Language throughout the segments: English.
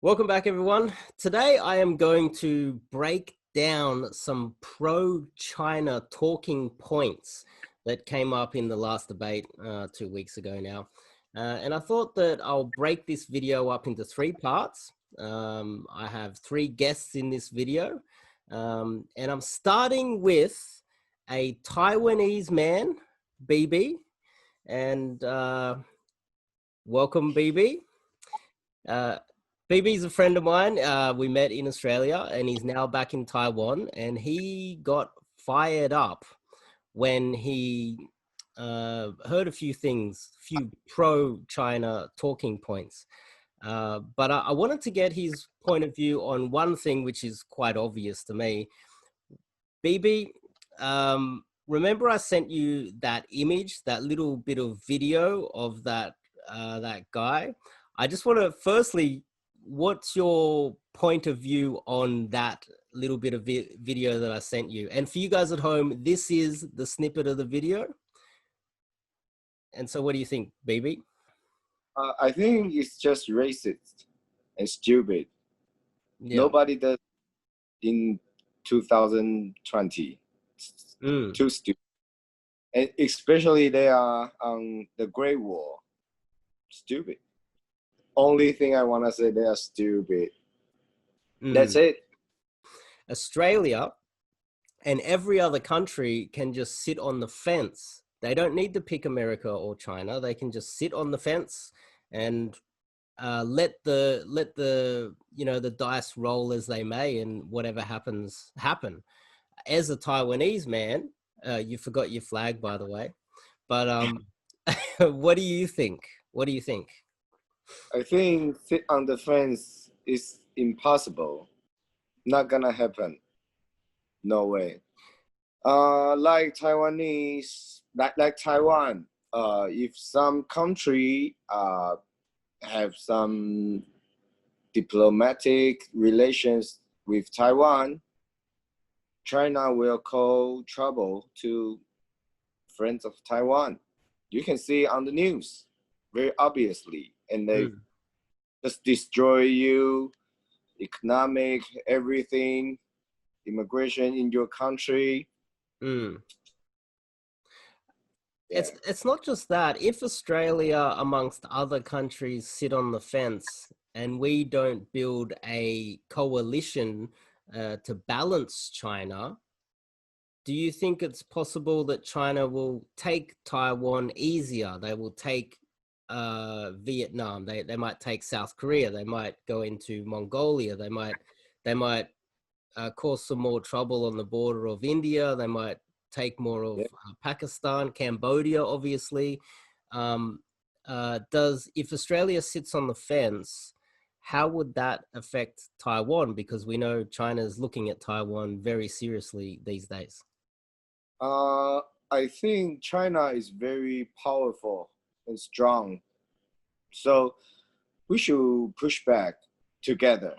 Welcome back, everyone. Today I am going to break down some pro-China talking points that came up in the last debate 2 weeks ago now. And I thought that I'll break this video up into 3 parts. I have 3 guests in this video. And I'm starting with a Taiwanese man, BB. And welcome, BB. BB's a friend of mine. We met in Australia and he's now back in Taiwan, and he got fired up when he heard a few things, few pro-China talking points. But I wanted to get his point of view on one thing, which is quite obvious to me. BB, remember I sent you that image, that little bit of video of that guy? I just want to firstly, what's your point of view on that little bit of video that I sent you? And for you guys at home, this is the snippet of the video. And so what do you think, BB? I think it's just racist and stupid. Yeah. Nobody does in 2020. Too stupid. And especially they are on the Great War. Stupid. Only thing I want to say, they are stupid. That's it. Australia and every other country can just sit on the fence. They don't need to pick America or China. They can just sit on the fence and let the the dice roll as they may, and whatever happens happen. As a Taiwanese man, you forgot your flag, by the way. But what do you think? What do you think? I think sit on the fence is impossible. Not gonna happen. No way. Like Taiwanese, like Taiwan, if some country have some diplomatic relations with Taiwan, China will call trouble to friends of Taiwan. You can see on the news very obviously. And they just destroy you, economic, everything, immigration in your country. Yeah. It's not just that. If Australia, amongst other countries, sit on the fence and we don't build a coalition to balance China, do you think it's possible that China will take Taiwan easier? They will take Vietnam, they might take South Korea, they might go into Mongolia, they might cause some more trouble on the border of India, they might take more of Pakistan, Cambodia, obviously. If Australia sits on the fence, how would that affect Taiwan? Because we know China is looking at Taiwan very seriously these days. I think China is very powerful and strong, so we should push back together.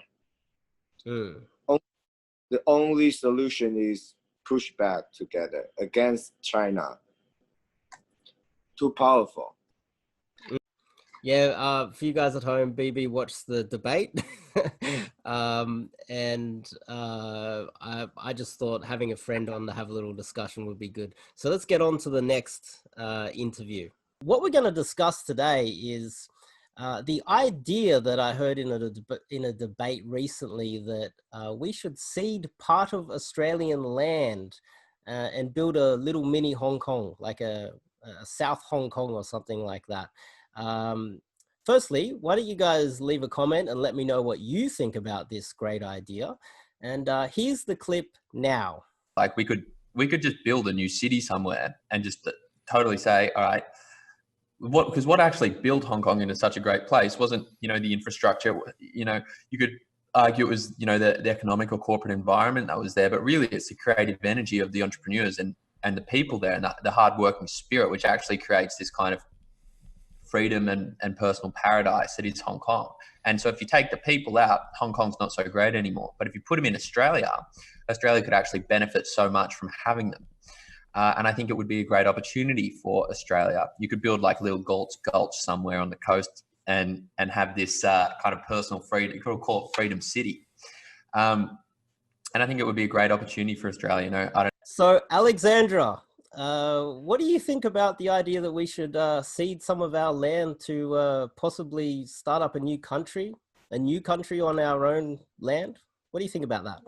The only solution is push back together against China. Too powerful. Yeah, for you guys at home, BB watched the debate. I just thought having a friend on to have a little discussion would be good. So let's get on to the next interview. What we're going to discuss today is the idea that I heard in a debate recently that we should cede part of Australian land and build a little mini Hong Kong, like a South Hong Kong or something like that. Firstly, why don't you guys leave a comment and let me know what you think about this great idea. And here's the clip now. Like we could just build a new city somewhere and just totally say, all right, because what actually built Hong Kong into such a great place wasn't, the infrastructure, you could argue it was, the economic or corporate environment that was there, but really it's the creative energy of the entrepreneurs and the people there and the hardworking spirit, which actually creates this kind of freedom and personal paradise that is Hong Kong. And so if you take the people out, Hong Kong's not so great anymore. But if you put them in Australia, Australia could actually benefit so much from having them. And I think it would be a great opportunity for Australia. You could build like a little gulch somewhere on the coast and have this kind of personal freedom. You could call it Freedom City. And I think it would be a great opportunity for Australia. You know, So, Alexandra, what do you think about the idea that we should cede some of our land to possibly start up a new country on our own land? What do you think about that?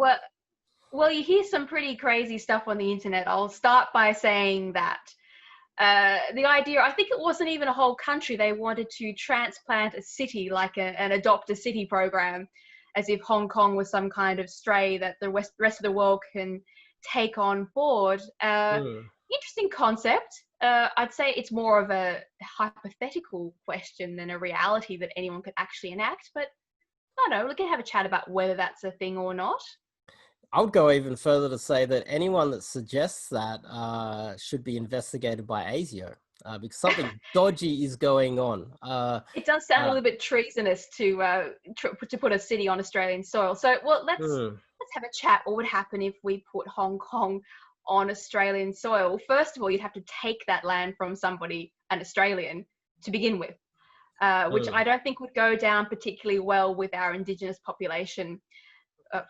Well, you hear some pretty crazy stuff on the internet. I'll start by saying that the idea, I think it wasn't even a whole country. They wanted to transplant a city, like an adopt a city program, as if Hong Kong was some kind of stray that the rest of the world can take on board. Interesting concept. I'd say it's more of a hypothetical question than a reality that anyone could actually enact, but I don't know, we can have a chat about whether that's a thing or not. I would go even further to say that anyone that suggests that should be investigated by ASIO because something dodgy is going on. It does sound a little bit treasonous to put a city on Australian soil. So, well, let's have a chat. What would happen if we put Hong Kong on Australian soil? First of all, you'd have to take that land from somebody, an Australian, to begin with, which I don't think would go down particularly well with our Indigenous population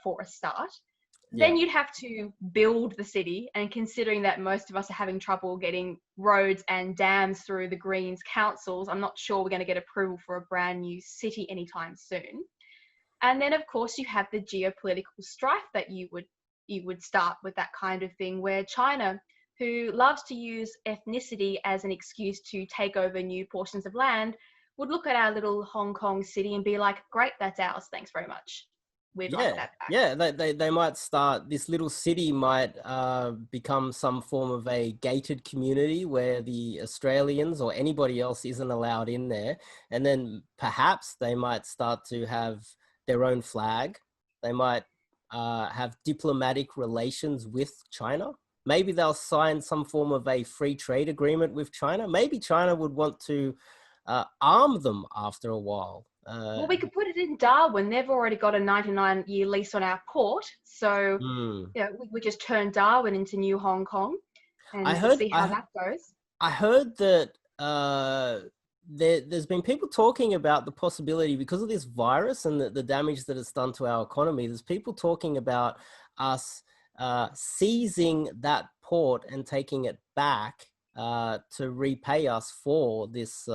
for a start. Then you'd have to build the city, and considering that most of us are having trouble getting roads and dams through the Greens councils, I'm not sure we're going to get approval for a brand new city anytime soon. And then, of course, you have the geopolitical strife that you would start with that kind of thing, where China, who loves to use ethnicity as an excuse to take over new portions of land, would look at our little Hong Kong city and be like, great, that's ours, thanks very much. We'd like that back. Yeah, they might start, this little city might become some form of a gated community where the Australians or anybody else isn't allowed in there. And then perhaps they might start to have their own flag. They might have diplomatic relations with China. Maybe they'll sign some form of a free trade agreement with China. Maybe China would want to arm them after a while. Well, we could put it in Darwin. They've already got a 99-year lease on our port. So we just turn Darwin into New Hong Kong and see how that goes. I heard that there's been people talking about the possibility, because of this virus and the damage that it's done to our economy, there's people talking about us seizing that port and taking it back to repay us for this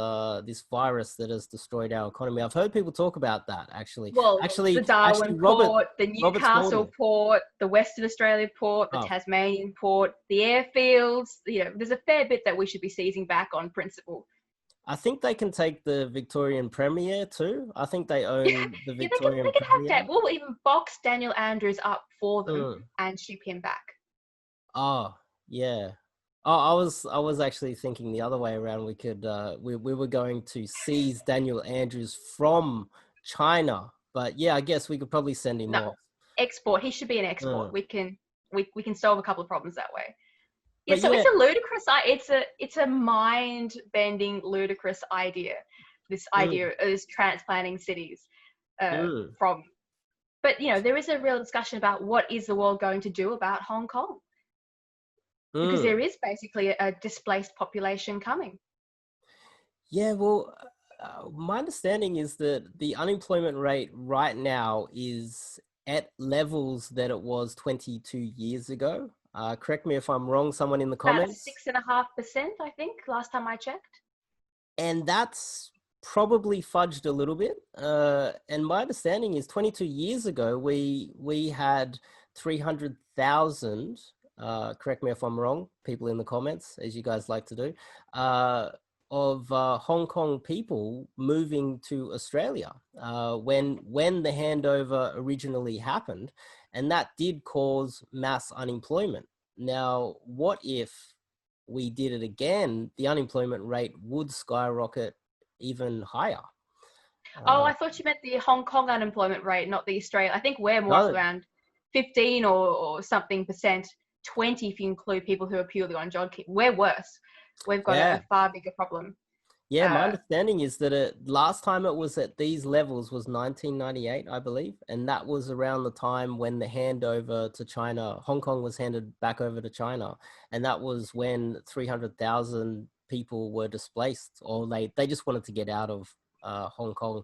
virus that has destroyed our economy. I've heard people talk about that actually. Well, the Darwin port, the Newcastle port, the Western Australia port, the Tasmanian port, the airfields. You know, there's a fair bit that we should be seizing back on principle. I think they can take the Victorian Premier too. I think they own the Victorian they can Premier. Have that. We'll even box Daniel Andrews up for them and ship him back. Oh, yeah. Oh, I was actually thinking the other way around. We could we were going to seize Daniel Andrews from China, but yeah, I guess we could probably send him off. Export. He should be an export. We can solve a couple of problems that way. Yeah, so it's a ludicrous. It's a mind-bending, ludicrous idea. This idea is transplanting cities from. But you know, there is a real discussion about what is the world going to do about Hong Kong. Because there is basically a displaced population coming. Yeah, well, my understanding is that the unemployment rate right now is at levels that it was 22 years ago. Correct me if I'm wrong, someone in the comments. 6.5%, I think, last time I checked. And that's probably fudged a little bit. And my understanding is 22 years ago, we had 300,000 correct me if I'm wrong, people in the comments, as you guys like to do, of Hong Kong people moving to Australia when the handover originally happened, and that did cause mass unemployment. Now, what if we did it again? The unemployment rate would skyrocket even higher. I thought you meant the Hong Kong unemployment rate, not the Australia. I think we're more around 15 or something percent. 20 if you include people who are purely on JobKeeper. We're worse. We've got a far bigger problem. Yeah, my understanding is that last time it was at these levels was 1998, I believe. And that was around the time when the handover to China, Hong Kong was handed back over to China. And that was when 300,000 people were displaced, or they just wanted to get out of Hong Kong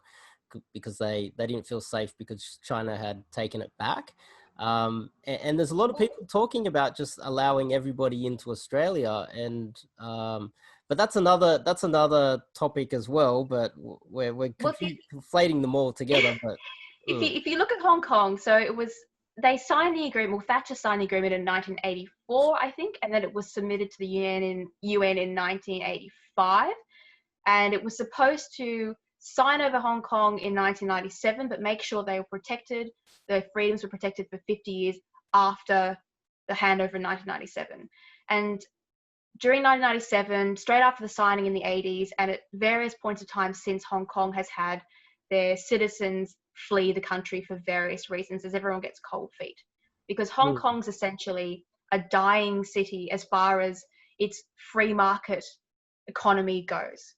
because they didn't feel safe because China had taken it back. And there's a lot of people talking about just allowing everybody into Australia, and but that's another topic as well. But we're conflating them all together. But if you look at Hong Kong, so they signed the agreement. Well, Thatcher signed the agreement in 1984, I think, and then it was submitted to the UN in 1985, and it was supposed to sign over Hong Kong in 1997, but make sure they were protected, their freedoms were protected for 50 years after the handover in 1997. And during 1997, straight after the signing in the 80s, and at various points of time since, Hong Kong has had their citizens flee the country for various reasons as everyone gets cold feet. Because Hong Kong's essentially a dying city as far as its free market economy goes.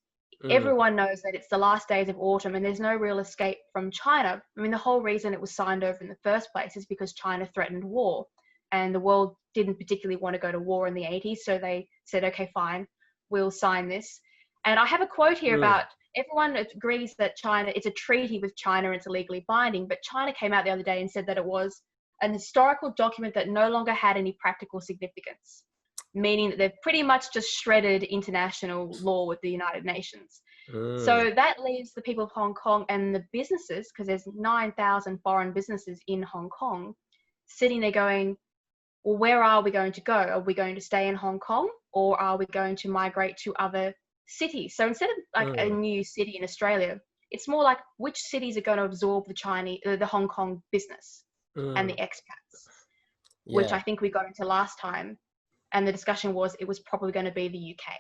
Everyone knows that it's the last days of autumn and there's no real escape from China. I mean, the whole reason it was signed over in the first place is because China threatened war, and the world didn't particularly want to go to war in the 80s. So they said, okay, fine, we'll sign this. And I have a quote here about everyone agrees that it's a treaty with China and it's legally binding, but China came out the other day and said that it was an historical document that no longer had any practical significance, meaning that they've pretty much just shredded international law with the United Nations. So that leaves the people of Hong Kong and the businesses, because there's 9,000 foreign businesses in Hong Kong, sitting there going, well, where are we going to go? Are we going to stay in Hong Kong, or are we going to migrate to other cities? So instead of like a new city in Australia, it's more like which cities are going to absorb the Hong Kong business and the expats, which I think we got into last time. And the discussion was it was probably going to be the UK.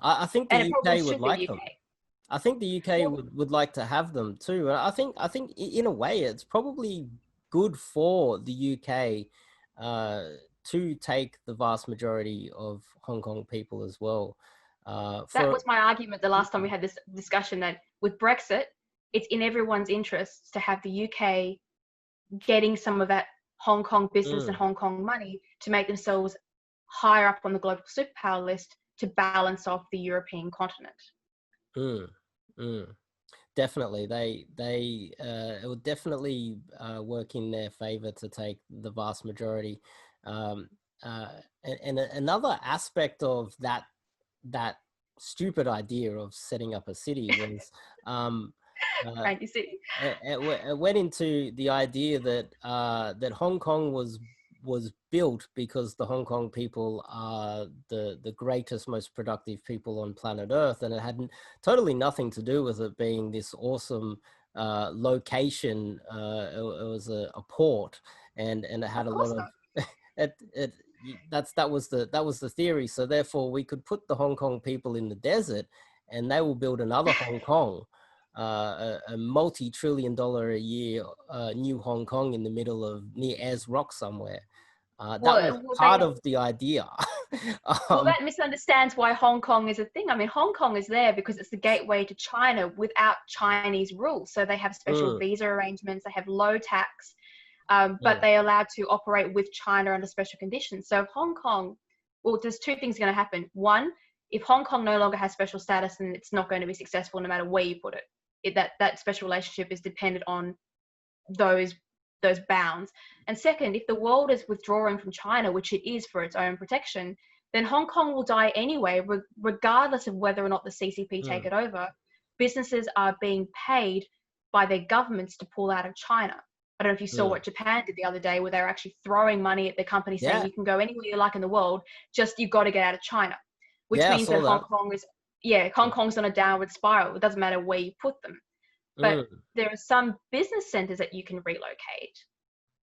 I think the UK would like them. I think the UK would like to have them too. And I think in a way it's probably good for the UK to take the vast majority of Hong Kong people as well. That was my argument the last time we had this discussion, that with Brexit, it's in everyone's interests to have the UK getting some of that Hong Kong business and Hong Kong money to make themselves higher up on the global superpower list to balance off the European continent. Definitely, it would definitely work in their favor to take the vast majority. And another aspect of that stupid idea of setting up a city was it went into the idea that that Hong Kong was built because the Hong Kong people are the greatest, most productive people on planet Earth, and it had totally nothing to do with it being this awesome location. It was a port, and it had a lot of that was the theory. So therefore, we could put the Hong Kong people in the desert, and they will build another Hong Kong. A multi-trillion-dollar a year new Hong Kong in the middle of near Ayers Rock somewhere. That was part of the idea. Well, that misunderstands why Hong Kong is a thing. I mean, Hong Kong is there because it's the gateway to China without Chinese rules. So they have special visa arrangements, they have low tax, but they're allowed to operate with China under special conditions. So if Hong Kong, well, there's two things going to happen. One, if Hong Kong no longer has special status, then it's not going to be successful no matter where you put it. That special relationship is dependent on those bounds. And second, if the world is withdrawing from China, which it is for its own protection, then Hong Kong will die anyway, regardless of whether or not the CCP take it over. Businesses are being paid by their governments to pull out of China. I don't know if you saw what Japan did the other day, where they were actually throwing money at their company saying you can go anywhere you like in the world, just you've got to get out of China, which means that Hong Kong is Hong Kong's on a downward spiral. It doesn't matter where you put them. But there are some business centers that you can relocate,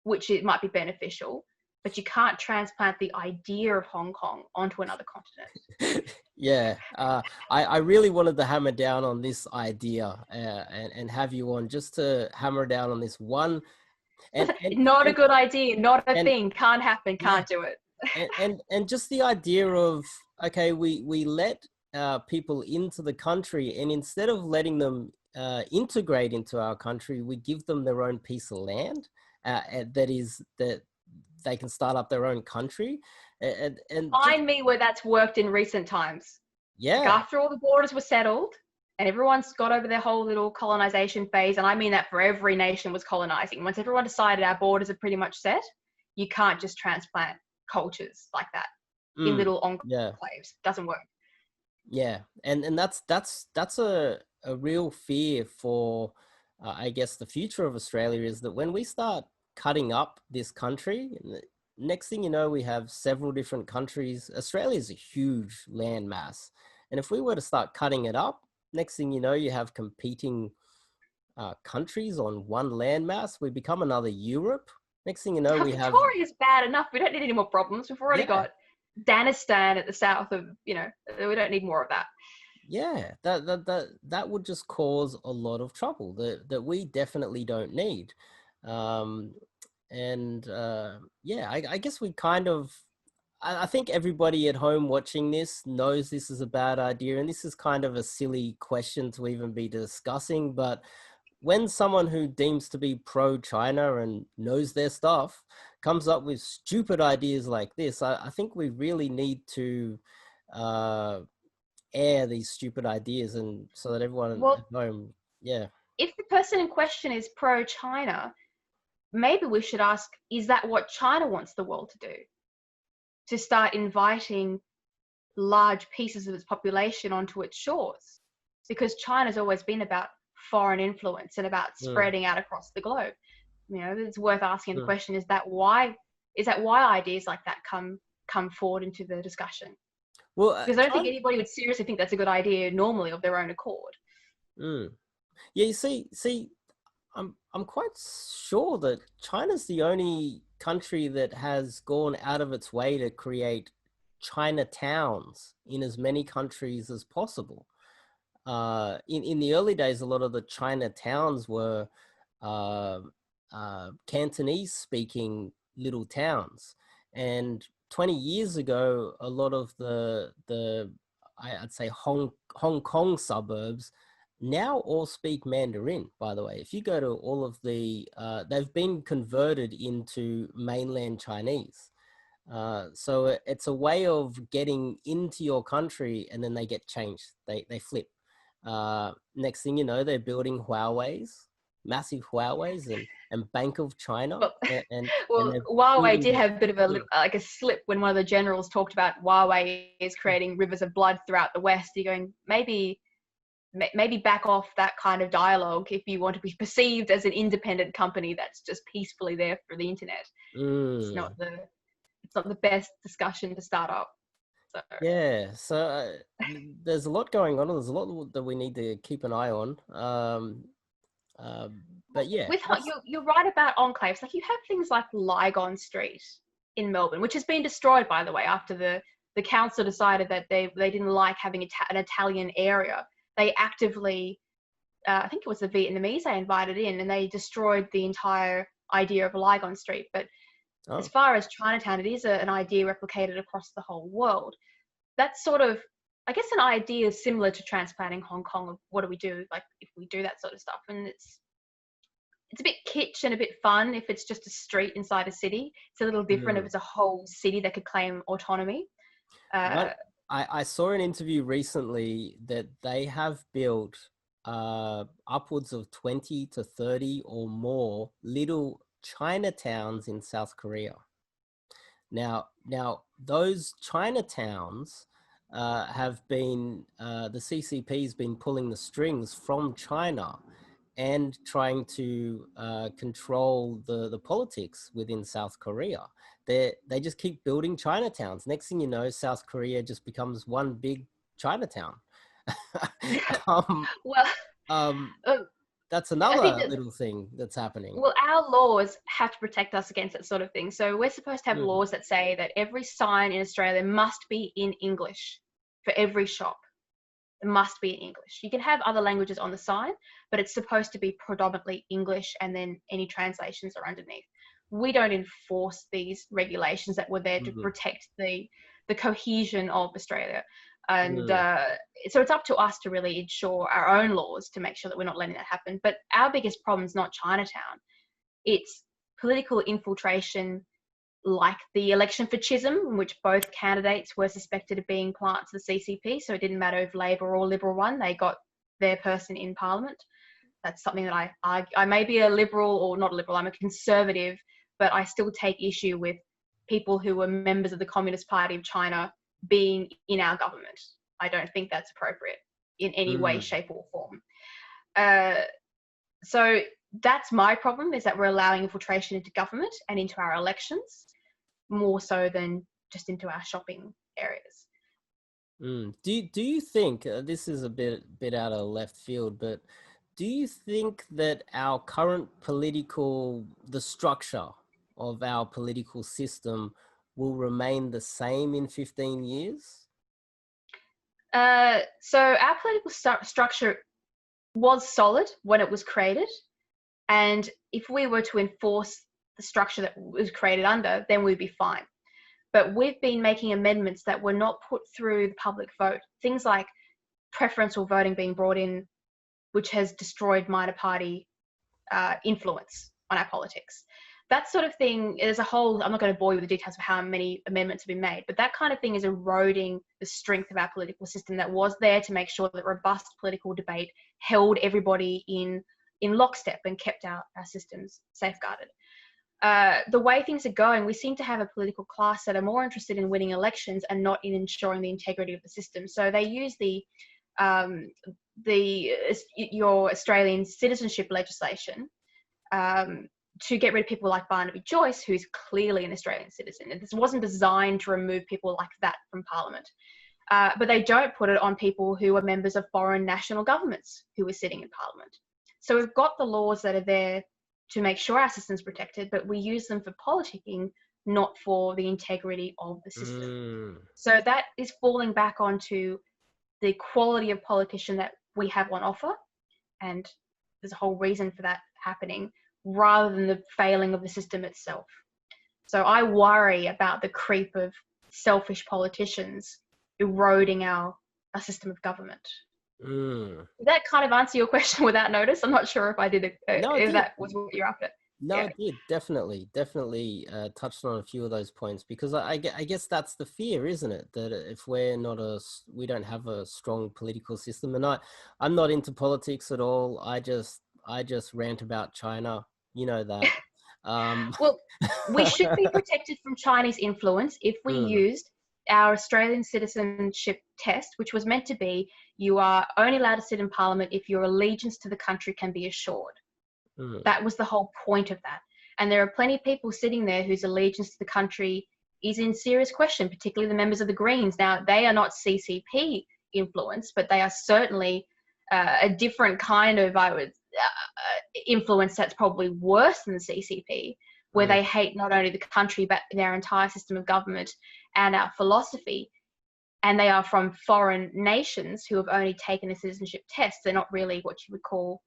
which it might be beneficial, but you can't transplant the idea of Hong Kong onto another continent. I really wanted to hammer down on this idea and have you on just to hammer down on this one. And not a good idea, not a thing, can't happen, can't do it. and just the idea of, okay, we let people into the country, and instead of letting them integrate into our country, we give them their own piece of land that they can start up their own country. And find me where that's worked in recent times. Like after all the borders were settled, and everyone's got over their whole little colonization phase. And I mean that for every nation was colonizing. Once everyone decided our borders are pretty much set, you can't just transplant cultures like that in little enclaves. Doesn't work. Yeah, and that's a real fear for I guess the future of Australia, is that when we start cutting up this country, next thing you know, we have several different countries. Australia is a huge land mass, and if we were to start cutting it up, next thing you know, you have competing countries on one land mass. We become another Europe. Next thing you know, we have... Victoria's bad enough. We don't need any more problems. We've already got Danistan at the south of, we don't need more of that. Yeah, that would just cause a lot of trouble that we definitely don't need. I guess we kind of... I think everybody at home watching this knows this is a bad idea, and this is kind of a silly question to even be discussing, but when someone who deems to be pro-China and knows their stuff comes up with stupid ideas like this, I think we really need to air these stupid ideas, and so that everyone at home, if the person in question is pro-China, maybe we should ask, is that what China wants the world to do? To start inviting large pieces of its population onto its shores? Because China's always been about foreign influence and about spreading out across the globe. It's worth asking the question, is that why ideas like that come forward into the discussion? Well, because I don't think anybody would seriously think that's a good idea normally of their own accord. Yeah, you see, I'm quite sure that China's the only country that has gone out of its way to create Chinatowns in as many countries as possible. In the early days, a lot of the Chinatowns were Cantonese-speaking little towns, and 20 years ago, a lot of I'd say Hong Kong suburbs now all speak Mandarin, by the way. If you go to all of the, they've been converted into mainland Chinese. So it's a way of getting into your country, and then they get changed. They flip. Next thing you know, they're building massive Huawei's and Bank of China. Huawei did have a bit of a slip when one of the generals talked about Huawei is creating rivers of blood throughout the West. You're going, maybe back off that kind of dialogue if you want to be perceived as an independent company that's just peacefully there for the internet. It's not the best discussion to start up. So there's a lot going on. There's a lot that we need to keep an eye on. But yeah, you're right about enclaves. Like, you have things like Lygon Street in Melbourne, which has been destroyed, by the way, after the council decided that they didn't like having an Italian area. They actively, I think it was the Vietnamese they invited in, and they destroyed the entire idea of Lygon Street. But as far as Chinatown, it is an idea replicated across the whole world. That's sort of, I guess, an idea similar to transplanting Hong Kong. Of what do we do, like, if we do that sort of stuff? And it's a bit kitsch and a bit fun if it's just a street inside a city. It's a little different if it's a whole city that could claim autonomy. I saw an interview recently that they have built upwards of 20 to 30 or more little Chinatowns in South Korea. Now those Chinatowns have been, the CCP's been pulling the strings from China and trying to control the politics within South Korea. They just keep building Chinatowns. Next thing you know, South Korea just becomes one big Chinatown. That's another little thing that's happening. Well, our laws have to protect us against that sort of thing. So we're supposed to have laws that say that every sign in Australia must be in English for every shop. It must be in English. You can have other languages on the sign, but it's supposed to be predominantly English, and then any translations are underneath. We don't enforce these regulations that were there to protect the cohesion of Australia. And so it's up to us to really ensure our own laws to make sure that we're not letting that happen. But our biggest problem is not Chinatown. It's political infiltration, like the election for Chisholm, in which both candidates were suspected of being plants of the CCP. So it didn't matter if Labor or Liberal won. They got their person in Parliament. That's something that I may be a liberal, or not a liberal, I'm a conservative, but I still take issue with people who were members of the Communist Party of China being in our government. I don't think that's appropriate in any way, shape or form. So that's my problem, is that we're allowing infiltration into government and into our elections more so than just into our shopping areas. Do you think, this is a bit out of left field, but do you think that our current the structure of our political system will remain the same in 15 years? So our political structure was solid when it was created. And if we were to enforce the structure that was created under, then we'd be fine. But we've been making amendments that were not put through the public vote. Things like preferential voting being brought in, which has destroyed minor party influence on our politics. That sort of thing is a whole, I'm not going to bore you with the details of how many amendments have been made, but that kind of thing is eroding the strength of our political system that was there to make sure that robust political debate held everybody in lockstep and kept our systems safeguarded. The way things are going, we seem to have a political class that are more interested in winning elections and not in ensuring the integrity of the system. So they use your Australian citizenship legislation to get rid of people like Barnaby Joyce, who's clearly an Australian citizen. And this wasn't designed to remove people like that from Parliament. But they don't put it on people who are members of foreign national governments who are sitting in Parliament. So we've got the laws that are there to make sure our system's protected, but we use them for politicking, not for the integrity of the system. So that is falling back onto the quality of politician that we have on offer, and there's a whole reason for that happening, rather than the failing of the system itself. So I worry about the creep of selfish politicians eroding our system of government. Did that kind of answer your question without notice? I'm not sure if I did. If that was what you're after. No, it did. Definitely touched on a few of those points, because I guess that's the fear, isn't it? That if we don't have a strong political system, and I'm not into politics at all. I just rant about China. You know that. Well, we should be protected from Chinese influence if we used our Australian citizenship test, which was meant to be, you are only allowed to sit in Parliament if your allegiance to the country can be assured. That was the whole point of that. And there are plenty of people sitting there whose allegiance to the country is in serious question, particularly the members of the Greens. Now, they are not CCP influence, but they are certainly a different kind of influence that's probably worse than the CCP, where they hate not only the country, but their entire system of government and our philosophy. And they are from foreign nations who have only taken a citizenship test. They're not really what you would call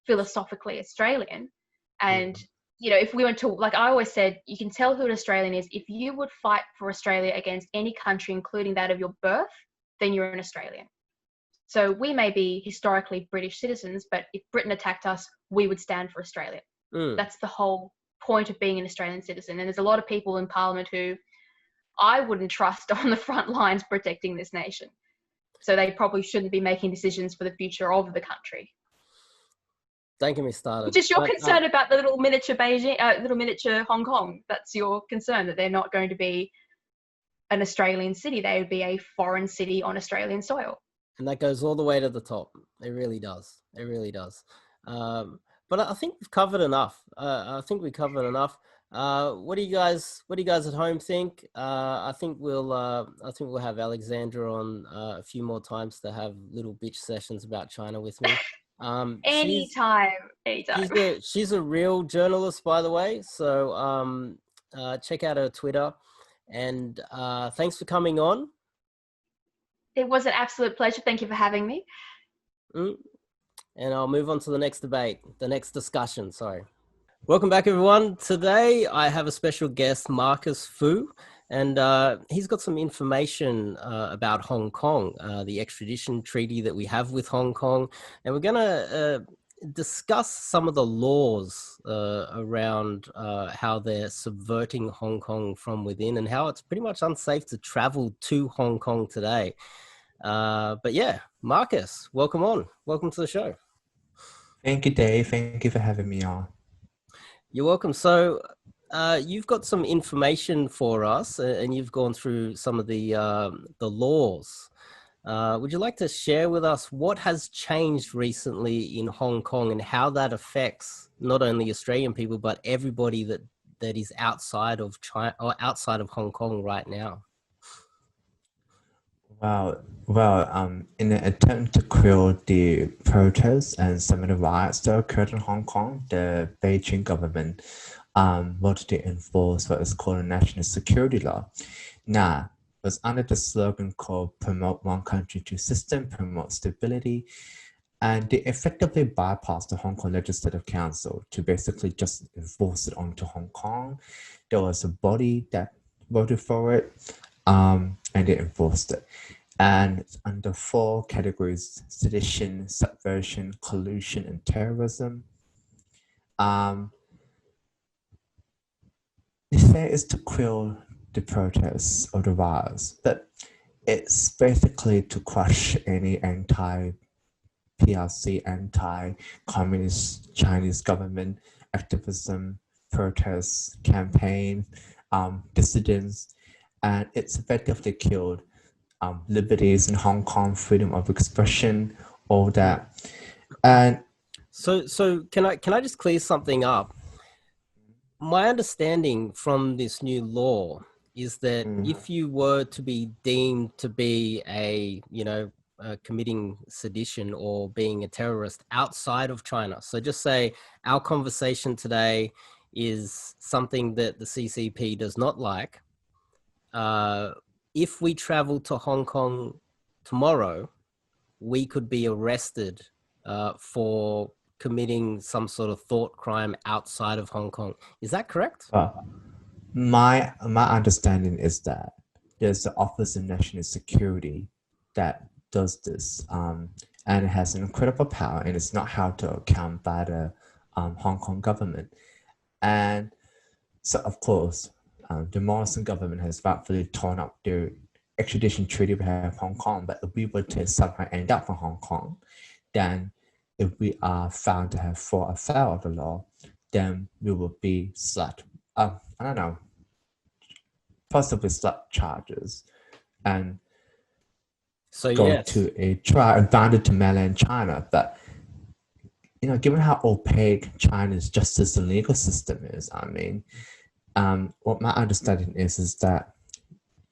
philosophically Australian. And, you know, if we went to, like I always said, you can tell who an Australian is. If you would fight for Australia against any country, including that of your birth, then you're an Australian. So we may be historically British citizens, but if Britain attacked us, we would stand for Australia. That's the whole point of being an Australian citizen. And there's a lot of people in Parliament who I wouldn't trust on the front lines protecting this nation. So they probably shouldn't be making decisions for the future of the country. Don't get me started. Which is your concern about the little miniature Beijing, little miniature Hong Kong. That's your concern, that they're not going to be an Australian city. They would be a foreign city on Australian soil. And that goes all the way to the top. It really does. It really does. But I think we've covered enough. What do you guys at home think? I think we'll have Alexandra on a few more times to have little bitch sessions about China with me. Anytime. She's a real journalist, by the way. So check out her Twitter. And thanks for coming on. It was an absolute pleasure. Thank you for having me. And I'll move on to the next discussion. Sorry. Welcome back, everyone. Today, I have a special guest, Marcus Fu, and he's got some information about Hong Kong, the extradition treaty that we have with Hong Kong. And we're going to discuss some of the laws around how they're subverting Hong Kong from within and how it's pretty much unsafe to travel to Hong Kong today. But yeah, Marcus, welcome on. Welcome to the show. Thank you, Dave. Thank you for having me on. You're welcome. So you've got some information for us, and you've gone through some of the laws. Would you like to share with us what has changed recently in Hong Kong and how that affects not only Australian people, but everybody that is outside of China or outside of Hong Kong right now? Well, in an attempt to quell the protests and some of the riots that occurred in Hong Kong, the Beijing government wanted to enforce what is called a national security law. Now, it was under the slogan called "Promote One Country, Two Systems, Promote Stability," and they effectively bypassed the Hong Kong Legislative Council to basically just enforce it onto Hong Kong. There was a body that voted for it, and they enforced it. And it's under 4 categories: sedition, subversion, collusion, and terrorism. They say it's to quell the protests or the riots, but it's basically to crush any anti-PRC, anti-communist Chinese government activism, protests, campaign, dissidents, and it's effectively killed liberties in Hong Kong, freedom of expression, all that. And so can I just clear something up? My understanding from this new law is that if you were to be deemed to be committing sedition or being a terrorist outside of China, so just say our conversation today is something that the CCP does not like. If we travel to Hong Kong tomorrow, we could be arrested for committing some sort of thought crime outside of Hong Kong. Is that correct? My understanding is that there's the Office of National Security that does this, and it has an incredible power, and it's not held to account by the Hong Kong government. And so, of course, the Morrison government has rightfully torn up their extradition treaty with Hong Kong, but if we were to somehow end up in Hong Kong, then if we are found to have fought afoul of the law, then we will be slapped. Possibly slap charges, and so go to a trial bounded to mainland China. But given how opaque China's justice and legal system is, what my understanding is that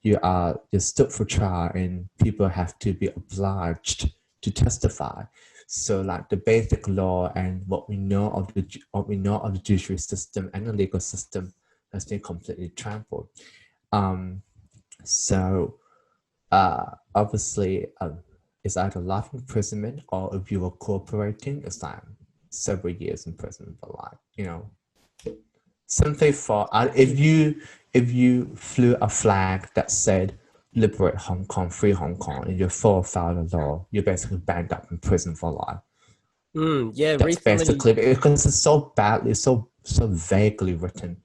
you're stood for trial and people have to be obliged to testify. So, like the basic law and what we know of the judiciary system and the legal system has been completely trampled. Obviously, it's either life imprisonment, or if you were cooperating, it's like several years in prison for life. Simply for if you flew a flag that said "Liberate Hong Kong, Free Hong Kong," and you fall afoul of the law, you're basically banned up in prison for life. That's recently, basically because it's so badly, so vaguely written.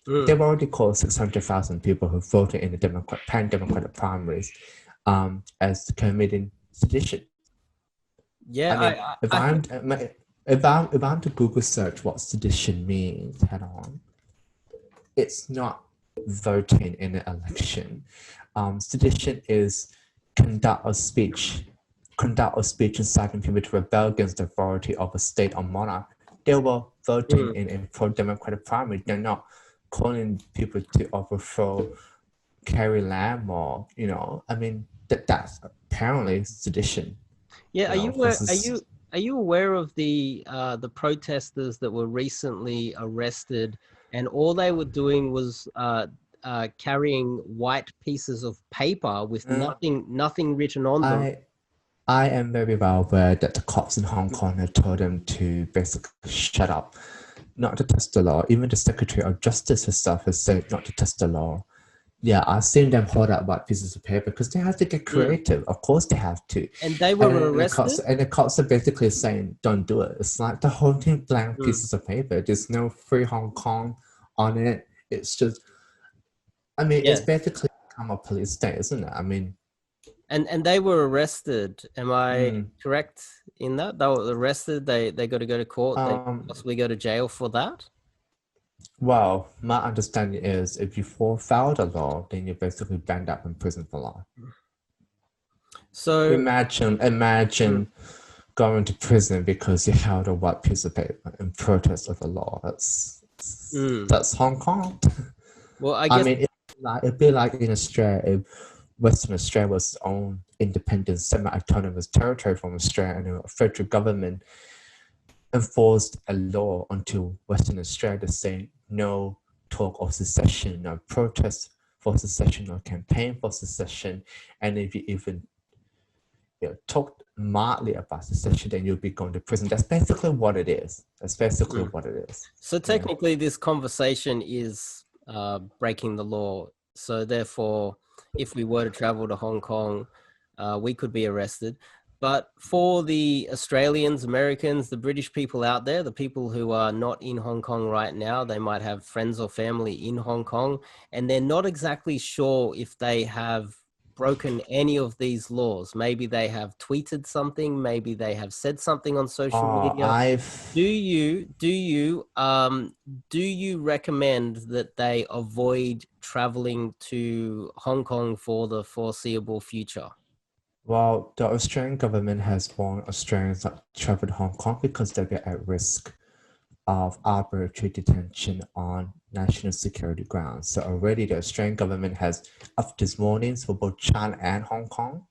They've already called 600,000 people who voted in the pan-democratic primaries as committing sedition. Yeah, if I'm to Google search what sedition means head on, it's not voting in an election. Sedition is conduct of speech inciting people to rebel against the authority of a state or monarch. They were voting in a pro-democratic primary. They're not calling people to overthrow Carrie Lam or that's apparently sedition. Yeah, are you aware of the protesters that were recently arrested, and all they were doing was carrying white pieces of paper with nothing written on them? I am very well aware that the cops in Hong Kong have told them to basically shut up, not to test the law. Even the Secretary of Justice herself has said not to test the law. Yeah, I've seen them hold out white pieces of paper because they have to get creative. Of course they have to. And they were arrested? And the cops are basically saying, don't do it. It's like the whole thing blank pieces of paper. There's no free Hong Kong on it. It's just, it's basically become a police state, isn't it? And they were arrested. Am I correct in that? They were arrested. They got to go to court. They possibly go to jail for that. Well, my understanding is if you foul the law, then you're basically banned up in prison for life. So imagine going to prison because you held a white piece of paper in protest of the law. That's Hong Kong. Well, I mean, it'd be like in Australia if Western Australia was its own independent semi-autonomous territory from Australia, and the federal government enforced a law onto Western Australia to say no talk of secession, no protest for secession, no campaign for secession, and if you even talk mildly about secession, then you'll be going to prison. That's basically what it is. So technically, this conversation is breaking the law. So therefore, if we were to travel to Hong Kong, we could be arrested. But for the Australians, Americans, the British people out there, the people who are not in Hong Kong right now, they might have friends or family in Hong Kong, and they're not exactly sure if they have broken any of these laws. Maybe they have tweeted something, maybe they have said something on social media. Do you recommend that they avoid traveling to Hong Kong for the foreseeable future? Well, the Australian government has warned Australians not to travel to Hong Kong because they'll be at risk of arbitrary detention on national security grounds. So already the Australian government has up these warnings for both China and Hong Kong.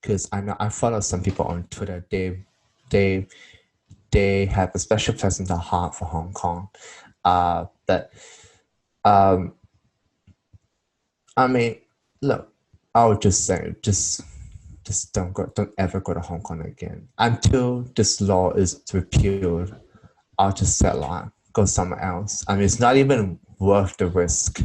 Because I know I follow some people on Twitter. They have a special place in their heart for Hong Kong. I mean, look, I would just say, just don't ever go to Hong Kong again until this law is repealed. I'll just say, go somewhere else. I mean, it's not even worth the risk.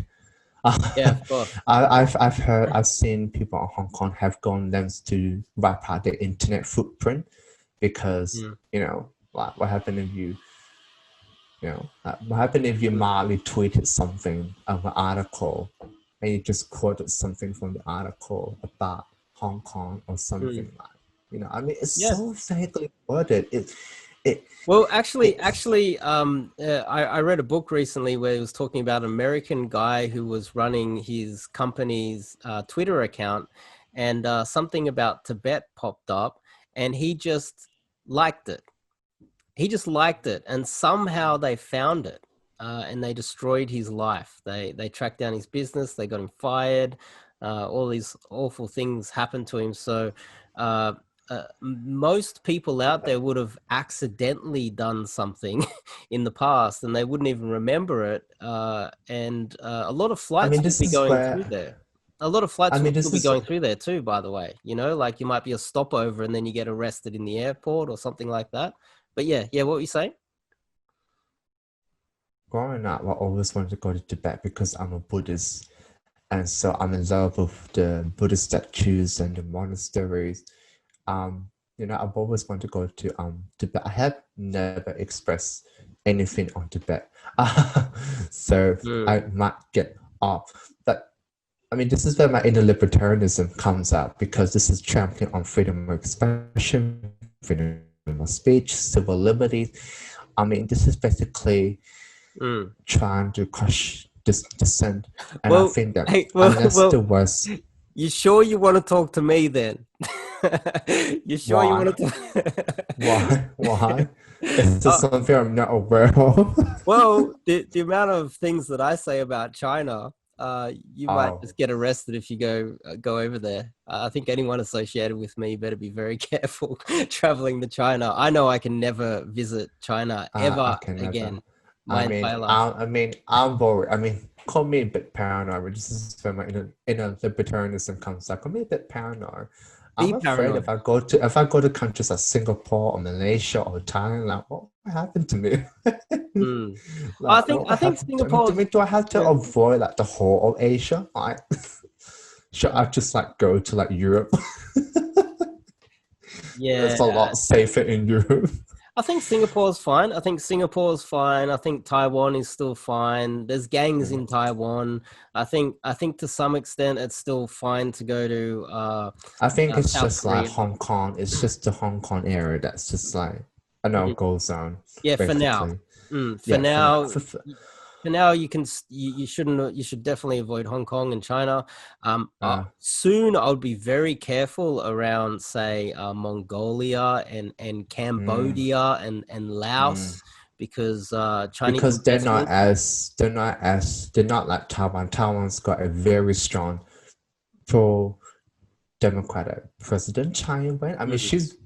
Yeah, of course. I've seen people in Hong Kong have gone lengths to wipe out their internet footprint because what happened if you mildly tweeted something of an article and you just quoted something from the article about Hong Kong or something I mean, it's so vaguely worded. Well, actually, I read a book recently where it was talking about an American guy who was running his company's Twitter account, and something about Tibet popped up, and he just liked it. And somehow they found it, and they destroyed his life. They tracked down his business. They got him fired. All these awful things happened to him. So most people out there would have accidentally done something in the past and they wouldn't even remember it. And a lot of flights would be going through there. A lot of flights would be going through there too, by the way. Like you might be a stopover and then you get arrested in the airport or something like that. But yeah, what were you saying? Growing up, I always wanted to go to Tibet because I'm a Buddhist. And so I'm in love with the Buddhist statues and the monasteries. I've always wanted to go to Tibet. I have never expressed anything on Tibet. So I might get off. But I mean, this is where my inner libertarianism comes out, because this is championing on freedom of expression, freedom of speech, civil liberties. I mean, this is basically trying to crush this dissent. And I think that unless the West... You sure you want to talk to me then? You sure you want to talk? Why? Is this something I'm not aware of? Well, the amount of things that I say about China, you might just get arrested if you go over there. I think anyone associated with me better be very careful traveling to China. I know I can never visit China ever again. I'm worried. I mean, call me a bit paranoid. This is where my inner libertarianism comes out. Call me a bit paranoid. I'm afraid if I go to countries like Singapore or Malaysia or Thailand, what happened to me? I think Singapore. Do I have to avoid the whole of Asia? Should I just go to Europe? Yeah, it's a lot safer in Europe. I think Singapore's fine. I think Taiwan is still fine. There's gangs in Taiwan. I think to some extent it's still fine to go to I think it's South just Korea. like Hong Kong. It's just the Hong Kong area that's just like a no-go zone. Yeah, basically. for now. For now, you should definitely avoid Hong Kong and China. Soon, I would be very careful around, say, Mongolia and Cambodia and Laos, because Chinese they're not like Taiwan. Taiwan's got a very strong pro-democratic president, China Wen. I mean, she's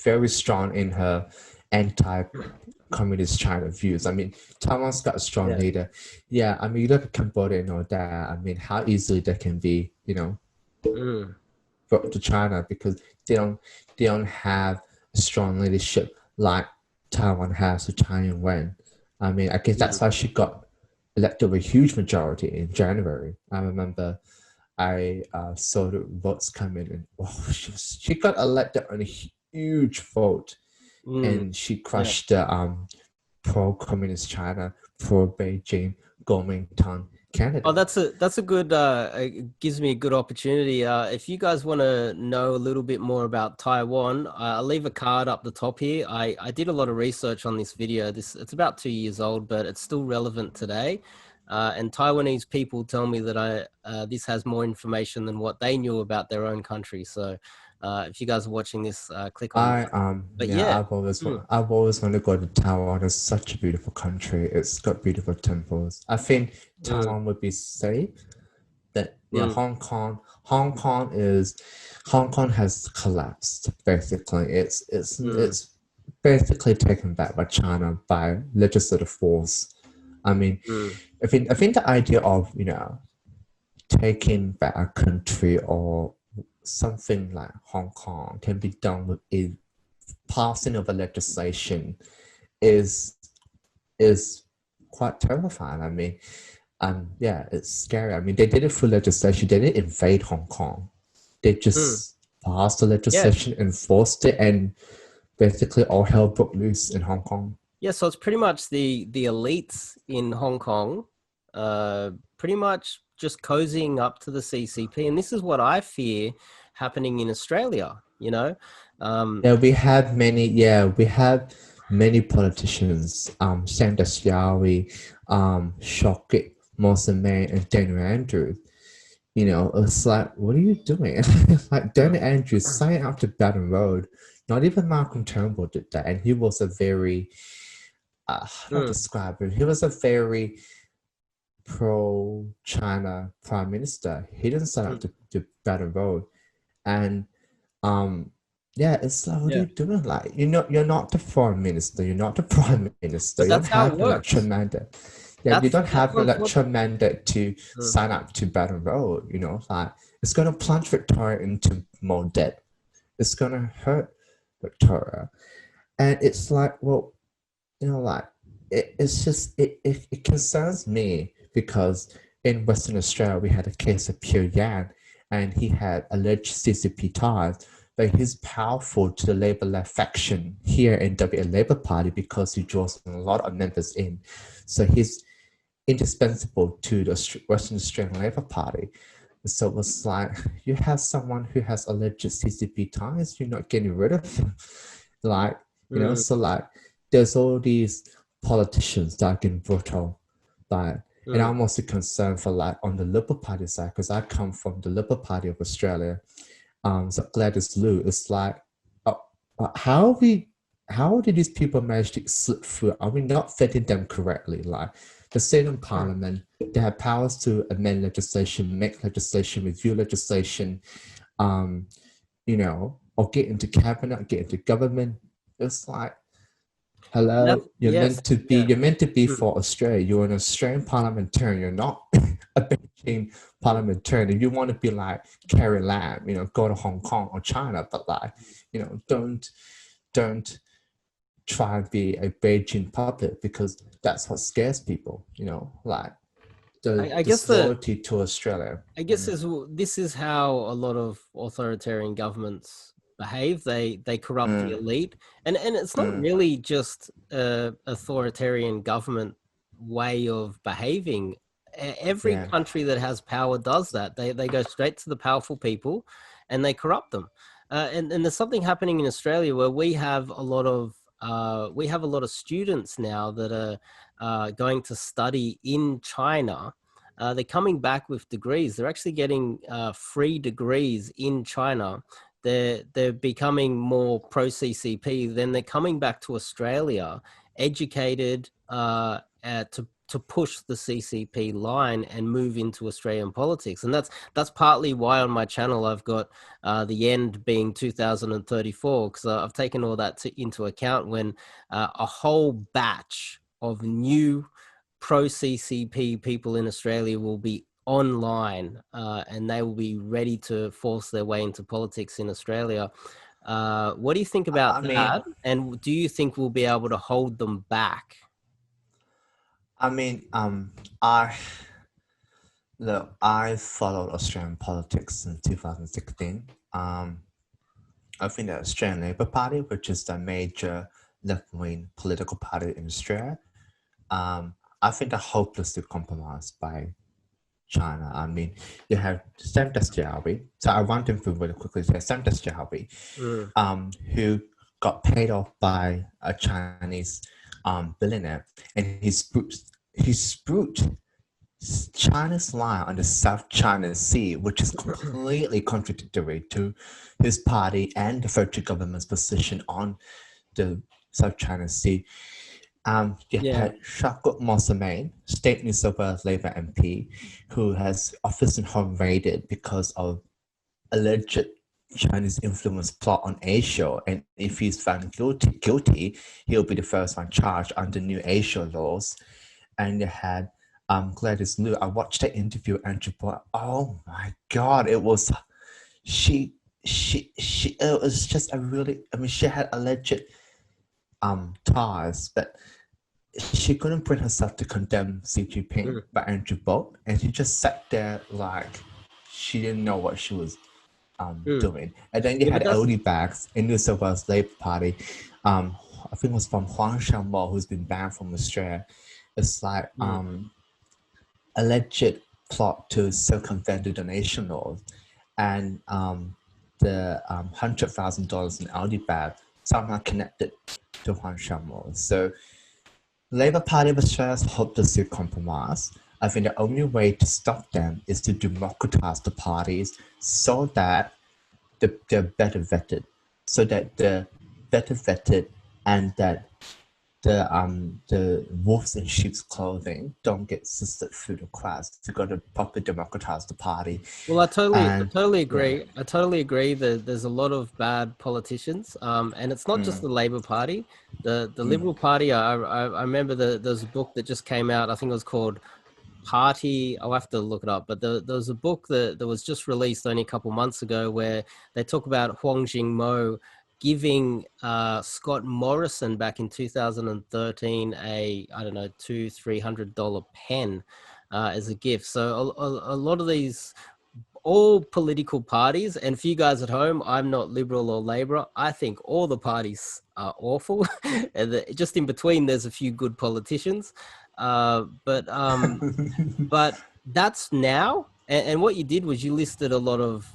very strong in her anti-communist China views. I mean, Taiwan's got a strong leader. Yeah, I mean, you look at Cambodia and all that. I mean, how easily they can be, brought to China because they don't have a strong leadership like Taiwan has to China Wen. I mean, I guess that's why she got elected with a huge majority in January. I remember I saw the votes come in, and she got elected on a huge vote. And she crushed the pro-communist China, pro-Beijing Kuomintang candidate. Oh, that's a good. It gives me a good opportunity. If you guys want to know a little bit more about Taiwan, I'll leave a card up the top here. I did a lot of research on this video. It's about 2 years old, but it's still relevant today. And Taiwanese people tell me that this has more information than what they knew about their own country. So. If you guys are watching this, click on I've always wanted to go to Taiwan. It's such a beautiful country. It's got beautiful temples. I think Taiwan would be safe. That Hong Kong has collapsed. Basically, it's basically taken back by China by legislative force. I mean, I think the idea of taking back a country or something like Hong Kong can be done with a passing of a legislation is quite terrifying. I mean, it's scary. I mean, they did it through legislation. They didn't invade Hong Kong. They just passed the legislation, enforced it, and basically all hell broke loose in Hong Kong. Yeah, so it's pretty much the elites in Hong Kong, pretty much just cozying up to the CCP, and this is what I fear happening in Australia. We have many politicians, Sandra Yowie, Shockett, Mossman, and Daniel Andrews. It's like, what are you doing? Like Daniel Andrews signed up to Baton Road. Not even Malcolm Turnbull did that, and he was a very how to describe it? He was a very pro-China prime minister. He didn't sign up to Baton Road. And it's like, what are you doing? Like, you're not the foreign minister, you're not the prime minister. You don't have an electoral mandate. You don't have an electoral mandate to sign up to Baton Road. Like, it's going to plunge Victoria into more debt. It's going to hurt Victoria. And it's like, well, it's just, it concerns me because in Western Australia, we had a case of Pierre Yan, and he had alleged CCP ties, but he's powerful to the Labour-led faction here in WA Labour Party because he draws a lot of members in. So he's indispensable to the Western Australian Labour Party. So it was like, you have someone who has alleged CCP ties, you're not getting rid of him. Like, so like, there's all these politicians that are getting brutal. Like, and I'm also concerned for like on the Liberal Party side, because I come from the Liberal Party of Australia. So Gladys Liu, it's like, how did these people manage to slip through? Are we not vetting them correctly? Like the Senate and Parliament, they have powers to amend legislation, make legislation, review legislation, or get into cabinet, get into government. It's like, hello, you're meant to be for Australia. You're an Australian parliamentarian. You're not a Beijing parliamentarian. If you want to be like Carrie Lam, go to Hong Kong or China, but like, don't try and be a Beijing puppet, because that's what scares people. Like I guess loyalty to Australia. I guess this is how a lot of authoritarian governments behave. They corrupt the elite, and it's not really just authoritarian government way of behaving. Every country that has power does that. They go straight to the powerful people, and they corrupt them. And there's something happening in Australia where we have a lot of students now that are going to study in China. They're coming back with degrees. They're actually getting free degrees in China. They're becoming more pro-CCP. Then they're coming back to Australia, educated to push the CCP line and move into Australian politics. And that's partly why on my channel I've got the end being 2034, because I've taken all that into account when a whole batch of new pro-CCP people in Australia will be online and they will be ready to force their way into politics in Australia. What do you think about that? And do you think we'll be able to hold them back? I mean, I followed Australian politics in 2016. I think the Australian Labor Party, which is the major left-wing political party in Australia, I think they're hopelessly compromised by China. I mean, you have SerpentZA. So I want them to really quickly say SerpentZA, who got paid off by a Chinese billionaire, and he spruiked China's line on the South China Sea, which is completely contradictory to his party and the federal government's position on the South China Sea. You had Shakut Mossamain, State New South Wales Labor MP, who has office and home raided because of alleged Chinese influence plot on Asia, and if he's found guilty, he'll be the first one charged under new Asia laws. And you had Gladys Liu. I watched the interview and she brought, oh my God, it was it was just a really, I mean, she had alleged ties, but she couldn't bring herself to condemn Xi Jinping by Andrew Bolt, and she just sat there like she didn't know what she was doing. And then you had oldie bags in New South Wales Labor Party. I think it was from Huang Xiaomo, who's been banned from Australia. It's like alleged plot to circumvent the donation laws, and the $100,000 in Audi bag somehow connected to Huang Xiaomo. So Labour Party of Australia is hopelessly compromised. I think the only way to stop them is to democratize the parties so that they're better vetted, and that the wolves in sheep's clothing don't get sifted through the cracks. You've got to properly democratize the party. Well, I totally agree. Yeah. I totally agree that there's a lot of bad politicians, and it's not just the Labor Party. The Liberal Party, I remember there's a book that just came out, I think it was called Party, I'll have to look it up, but there was a book that was just released only a couple months ago where they talk about Huang Jingmo giving Scott Morrison back in 2013 a, I don't know, $200-300 pen as a gift. So a lot of these, all political parties, and for you guys at home, I'm not Liberal or Labor. I think all the parties are awful. And just in between, there's a few good politicians. But that's now. And what you did was you listed a lot of,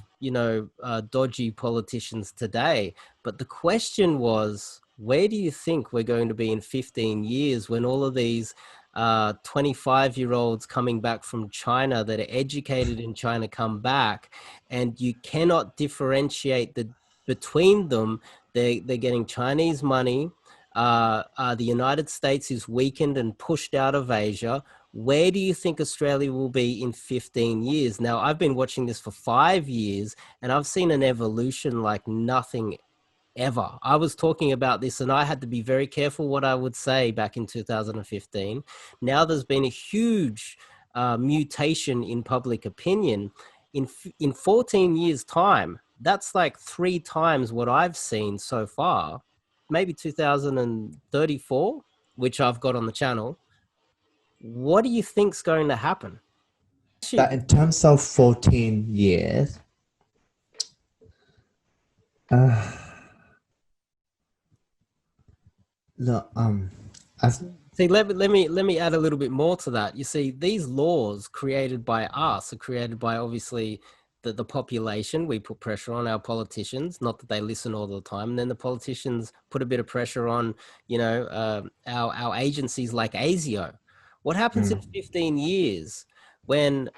dodgy politicians today. But the question was, where do you think we're going to be in 15 years when all of these 25-year-olds coming back from China that are educated in China come back, and you cannot differentiate between them? They're getting Chinese money. The United States is weakened and pushed out of Asia. Where do you think Australia will be in 15 years? Now, I've been watching this for 5 years, and I've seen an evolution like nothing ever. I was talking about this, and I had to be very careful what I would say back in 2015. Now there's been a huge mutation in public opinion. In 14 years' time, that's like 3 times what I've seen so far. Maybe 2034, which I've got on the channel. What do you think's going to happen? But in terms of 14 years, Look, See, let me add a little bit more to that. You see, these laws created by us are created by obviously the population. We put pressure on our politicians, not that they listen all the time. And then the politicians put a bit of pressure on, you know, our agencies like ASIO. What happens in 15 years when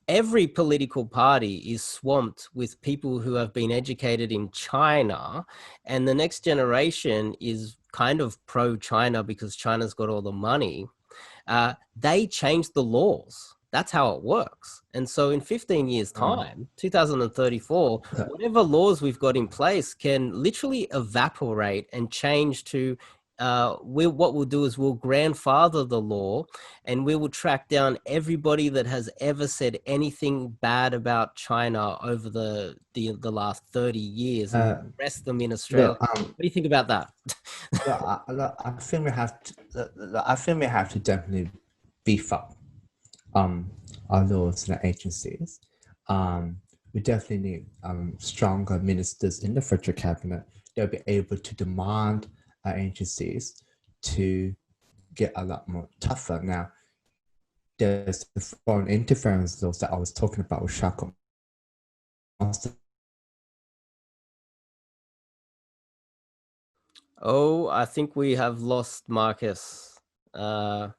every political party is swamped with people who have been educated in China, and the next generation is kind of pro-China because China's got all the money? They change the laws. That's how it works. And so in 15 years time, 2034, whatever laws we've got in place can literally evaporate and change to what we'll do is we'll grandfather the law, and we will track down everybody that has ever said anything bad about China over the last 30 years and arrest them in Australia. What do you think about that? I think we have to. I think we have to definitely beef up our laws and agencies. We definitely need stronger ministers in the federal cabinet. They'll be able to demand our agencies to get a lot more tougher. Now, there's the foreign interference laws that I was talking about with Shackle. Oh, I think we have lost Marcus. But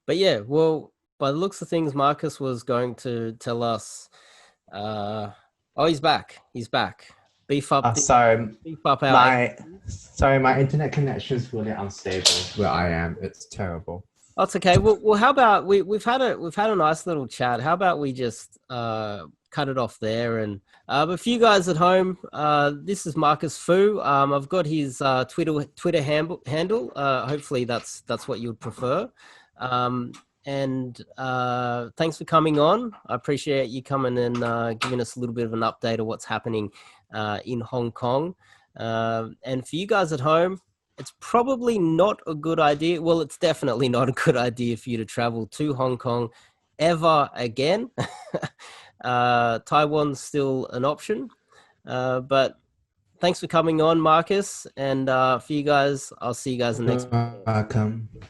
yeah, well, by the looks of things, Marcus was going to tell us. Oh, he's back. He's back. Beef up. Sorry, my internet connection is really unstable where I am. It's terrible. Oh, it's okay. Well, how about we've had a nice little chat. How about we just cut it off there? And but for you guys at home, this is Marcus Fu. I've got his Twitter handle. Hopefully that's what you would prefer. And thanks for coming on. I appreciate you coming and giving us a little bit of an update of what's happening in Hong Kong. And for you guys at home, it's probably not a good idea. Well, it's definitely not a good idea for you to travel to Hong Kong ever again. Taiwan's still an option. But thanks for coming on, Marcus. And for you guys, I'll see you guys in the next. Welcome.